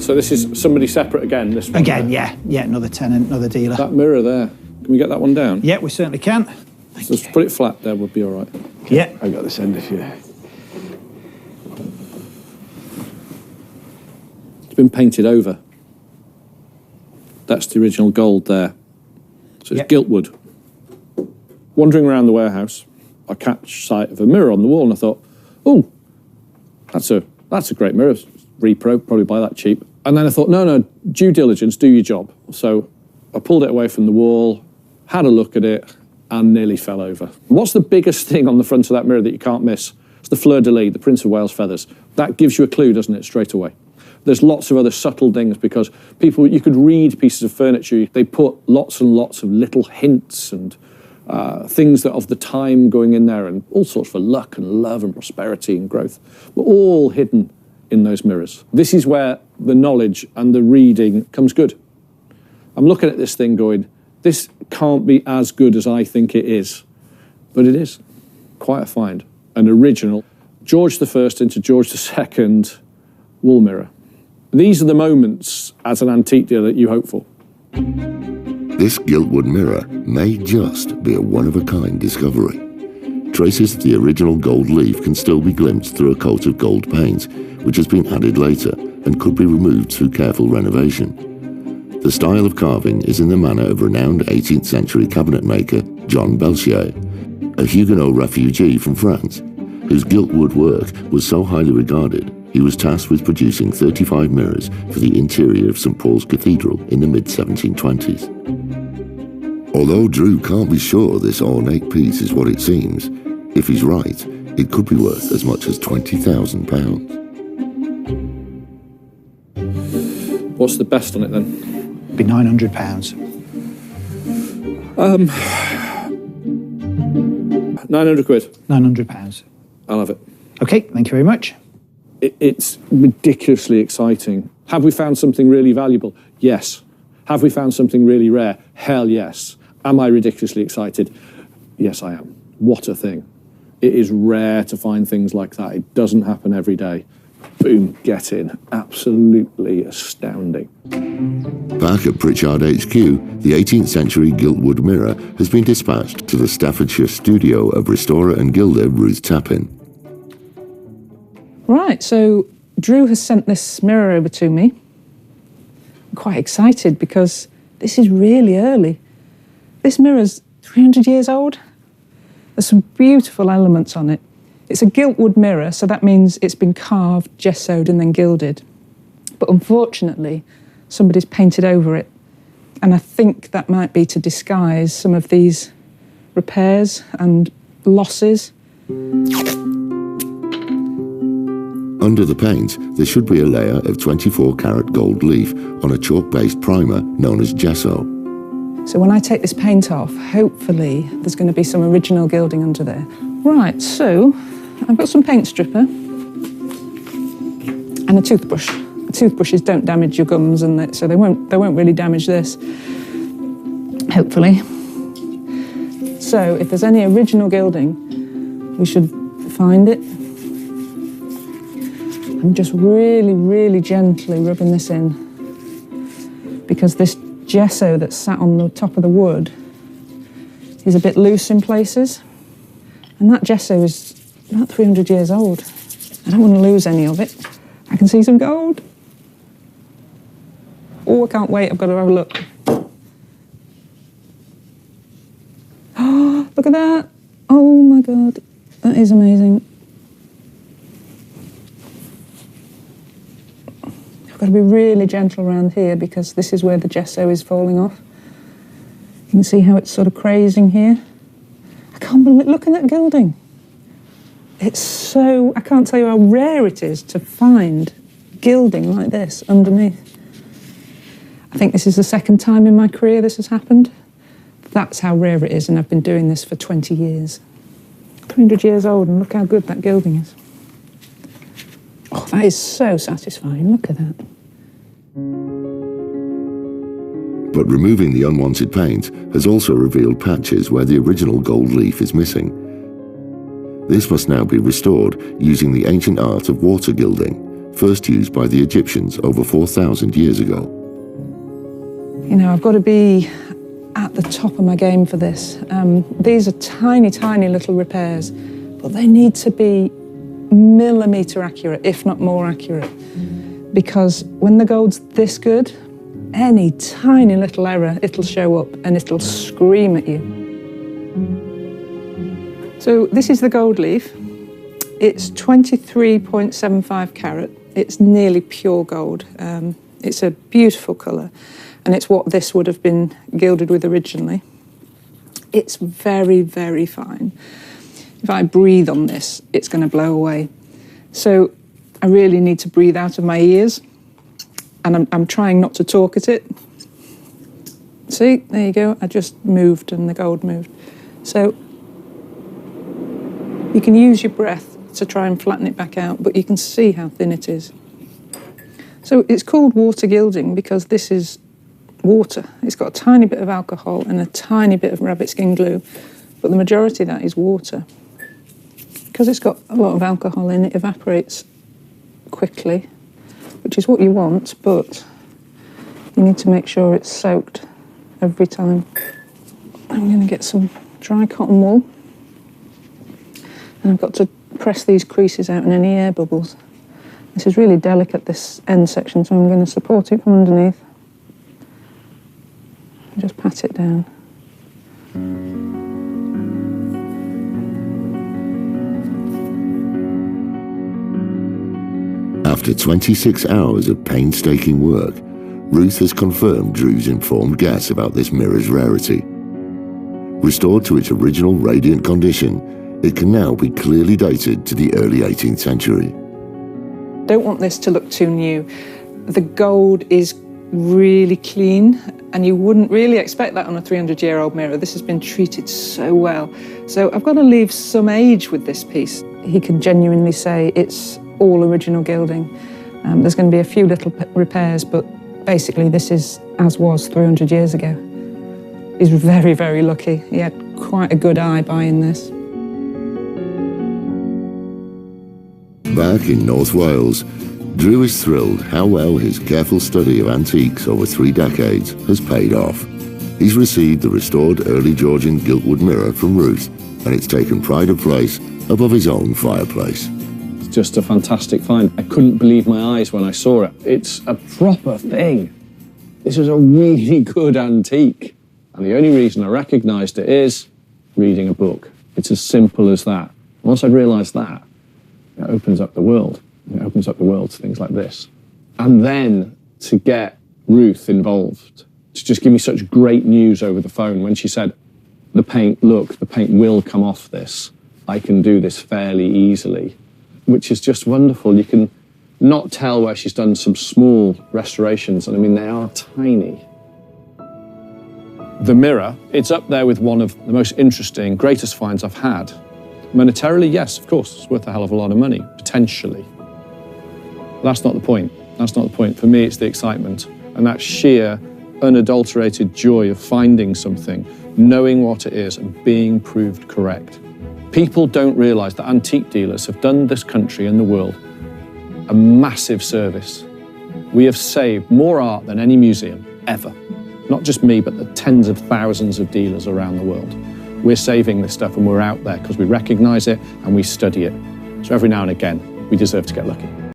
So this is somebody separate again, this one? Again, yeah, another tenant, another dealer. That mirror there, can we get that one down? Yeah, we certainly can. So just put it flat there, would be all right. Okay. Yeah. I got this end if you... It's been painted over. That's the original gold there. So it's giltwood. Wandering around the warehouse, I catch sight of a mirror on the wall and I thought, oh, that's a great mirror. Repro, probably buy that cheap. And then I thought, no, due diligence, do your job. So I pulled it away from the wall, had a look at it, and nearly fell over. What's the biggest thing on the front of that mirror that you can't miss? It's the fleur-de-lis, the Prince of Wales feathers. That gives you a clue, doesn't it, straight away? There's lots of other subtle things because people, you could read pieces of furniture, they put lots and lots of little hints and things that of the time going in there and all sorts for luck and love and prosperity and growth were all hidden in those mirrors. This is where the knowledge and the reading comes good. I'm looking at this thing going, this can't be as good as I think it is, but it is. Quite a find. An original George I into George II wall mirror. These are the moments as an antique dealer that you hope for. This giltwood mirror may just be a one-of-a-kind discovery. Traces of the original gold leaf can still be glimpsed through a coat of gold paint, which has been added later and could be removed through careful renovation. The style of carving is in the manner of renowned 18th century cabinet maker John Belchier, a Huguenot refugee from France, whose giltwood work was so highly regarded he was tasked with producing 35 mirrors for the interior of St Paul's Cathedral in the mid-1720s. Although Drew can't be sure this ornate piece is what it seems, if he's right, it could be worth as much as £20,000. What's the best on it then? It'd be £900. £900. £900. I'll have it. Okay, thank you very much. It's ridiculously exciting. Have we found something really valuable? Yes. Have we found something really rare? Hell yes. Am I ridiculously excited? Yes, I am. What a thing. It is rare to find things like that. It doesn't happen every day. Boom, get in. Absolutely astounding. Back at Pritchard HQ, the 18th century giltwood mirror has been dispatched to the Staffordshire studio of restorer and gilder Ruth Tappin. Right, so Drew has sent this mirror over to me. I'm quite excited because this is really early. This mirror's 300 years old. There's some beautiful elements on it. It's a giltwood mirror, so that means it's been carved, gessoed and then gilded. But unfortunately, somebody's painted over it. And I think that might be to disguise some of these repairs and losses. Under the paint, there should be a layer of 24-carat gold leaf on a chalk-based primer known as gesso. So when I take this paint off, hopefully there's going to be some original gilding under there. Right, so I've got some paint stripper and a toothbrush. Toothbrushes don't damage your gums, and so they won't really damage this, hopefully. So if there's any original gilding, we should find it. I'm just really, really gently rubbing this in because this gesso that's sat on the top of the wood is a bit loose in places. And that gesso is about 300 years old. I don't want to lose any of it. I can see some gold. Oh, I can't wait, I've got to have a look. Oh, look at that. Oh my God, that is amazing. I've got to be really gentle around here because this is where the gesso is falling off. You can see how it's sort of crazing here. I can't believe it, look at that gilding. It's so, I can't tell you how rare it is to find gilding like this underneath. I think this is the second time in my career this has happened. That's how rare it is, and I've been doing this for 20 years. 300 years old, and look how good that gilding is. Oh, that is so satisfying, look at that. But removing the unwanted paint has also revealed patches where the original gold leaf is missing. This must now be restored using the ancient art of water gilding, first used by the Egyptians over 4,000 years ago. You know, I've got to be at the top of my game for this. These are tiny, tiny little repairs, but they need to be millimetre accurate, if not more accurate. Because when the gold's this good, any tiny little error, it'll show up and it'll scream at you. So this is the gold leaf. It's 23.75 carat. It's nearly pure gold. It's a beautiful colour, and it's what this would have been gilded with originally. It's very, very fine. If I breathe on this, it's going to blow away. So I really need to breathe out of my ears, and I'm trying not to talk at it. See, there you go. I just moved and the gold moved. So you can use your breath to try and flatten it back out, but you can see how thin it is. So it's called water gilding because this is water. It's got a tiny bit of alcohol and a tiny bit of rabbit skin glue, but the majority of that is water. Because it's got a lot of alcohol in it, evaporates quickly, which is what you want, but you need to make sure it's soaked every time. I'm going to get some dry cotton wool, and I've got to press these creases out in any air bubbles. This is really delicate, this end section, so I'm going to support it from underneath and just pat it down. After 26 hours of painstaking work, Ruth has confirmed Drew's informed guess about this mirror's rarity. Restored to its original radiant condition, it can now be clearly dated to the early 18th century. Don't want this to look too new. The gold is really clean, and you wouldn't really expect that on a 300-year-old mirror. This has been treated so well. So I've got to leave some age with this piece. He can genuinely say it's all original gilding. There's going to be a few little repairs, but basically this is as was 300 years ago. He's very, very lucky. He had quite a good eye buying this. Back in North Wales, Drew is thrilled how well his careful study of antiques over 3 decades has paid off. He's received the restored early Georgian giltwood mirror from Ruth, and it's taken pride of place above his own fireplace. It's just a fantastic find. I couldn't believe my eyes when I saw it. It's a proper thing. This is a really good antique. And the only reason I recognised it is reading a book. It's as simple as that. Once I'd realised that, it opens up the world. It opens up the world to things like this. And then to get Ruth involved, to just give me such great news over the phone when she said, the paint will come off this. I can do this fairly easily, which is just wonderful. You can not tell where she's done some small restorations, and I mean, they are tiny. The mirror, it's up there with one of the most interesting, greatest finds I've had. Monetarily, yes, of course, it's worth a hell of a lot of money, potentially. That's not the point. That's not the point. For me, it's the excitement and that sheer, unadulterated joy of finding something, knowing what it is and being proved correct. People don't realise that antique dealers have done this country and the world a massive service. We have saved more art than any museum, ever. Not just me, but the tens of thousands of dealers around the world. We're saving this stuff and we're out there because we recognise it and we study it. So every now and again, we deserve to get lucky.